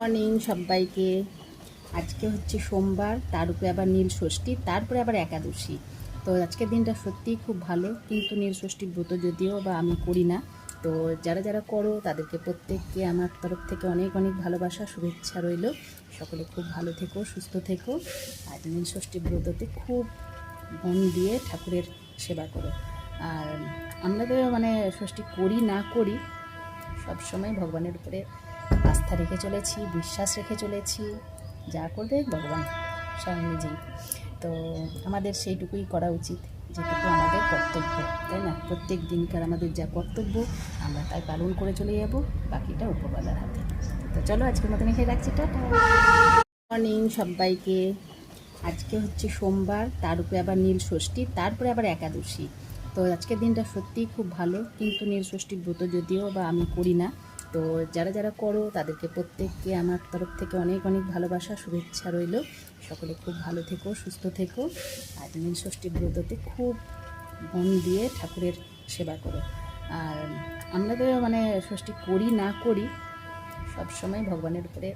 Morning সবাইকে। আজকে হচ্ছে সোমবার, তার উপরে আবার নীল ষষ্ঠী, তারপরে আবার একাদশী। তো আজকের দিনটা সত্যিই খুব ভালো, কিন্তু নীল ষষ্ঠীর ব্রত যদিও বা আমি করি না। তো যারা যারা করো তাদেরকে প্রত্যেককে আমার তরফ থেকে অনেক অনেক ভালোবাসা, শুভেচ্ছা রইল। সকলে খুব ভালো থেকো, সুস্থ থেকো। আর নীল ষষ্ঠী ব্রততে খুব মন দিয়ে ঠাকুরের সেবা করো। আর আমরা তো ষষ্ঠী করি না করি, সবসময় ভগবানের উপরে আস্থা রেখে চলেছি, বিশ্বাস রেখে চলেছি। যা করবে ভগবান স্বয়ং নিজেই। তো আমাদের সেইটুকুই করা উচিত, যেটুকু আমাদের কর্তব্য, তাই না? প্রত্যেক দিনকার আমাদের যা কর্তব্য আমরা তাই পালন করে চলে যাব, বাকিটা উপরওয়ালার হাতে। তো চলো আজকের মতন এখানে রাখছি, টাটা। মর্নিং সবাইকে। আজকে হচ্ছে সোমবার, তার উপরে আবার নীল ষষ্ঠী, তারপরে আবার একাদশী। তো আজকের দিনটা সত্যিই খুব ভালো, কিন্তু নীল ষষ্ঠীর ব্রত যদিও বা আমি করি না। তো যারা যারা করো তাদেরকে প্রত্যেককে আমার তরফ থেকে অনেক অনেক ভালোবাসা, শুভেচ্ছা রইল। সকলে খুব ভালো থেকো, সুস্থ থেকো। আর নীল ষষ্ঠীর ব্রততে খুব মন দিয়ে ঠাকুরের সেবা করো। আর আমরা তো ষষ্ঠী করি না করি, সবসময় ভগবানের উপরে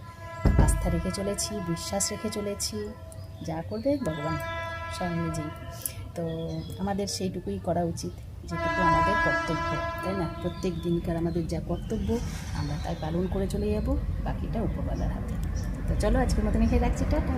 আস্থা রেখে চলেছি, বিশ্বাস রেখে চলেছি। যা করবে ভগবান স্বয়ং নিজেই। তো আমাদের সেইটুকুই করা উচিত, যেটুকু আমাদের কর্তব্য, তাই না? প্রত্যেক দিনকার আমাদের যা কর্তব্য আমরা তাই পালন করে চলে যাব, বাকিটা উপরওয়ালার হাতে। তো চলো আজকের মতন এখানে রাখছি, টাটা।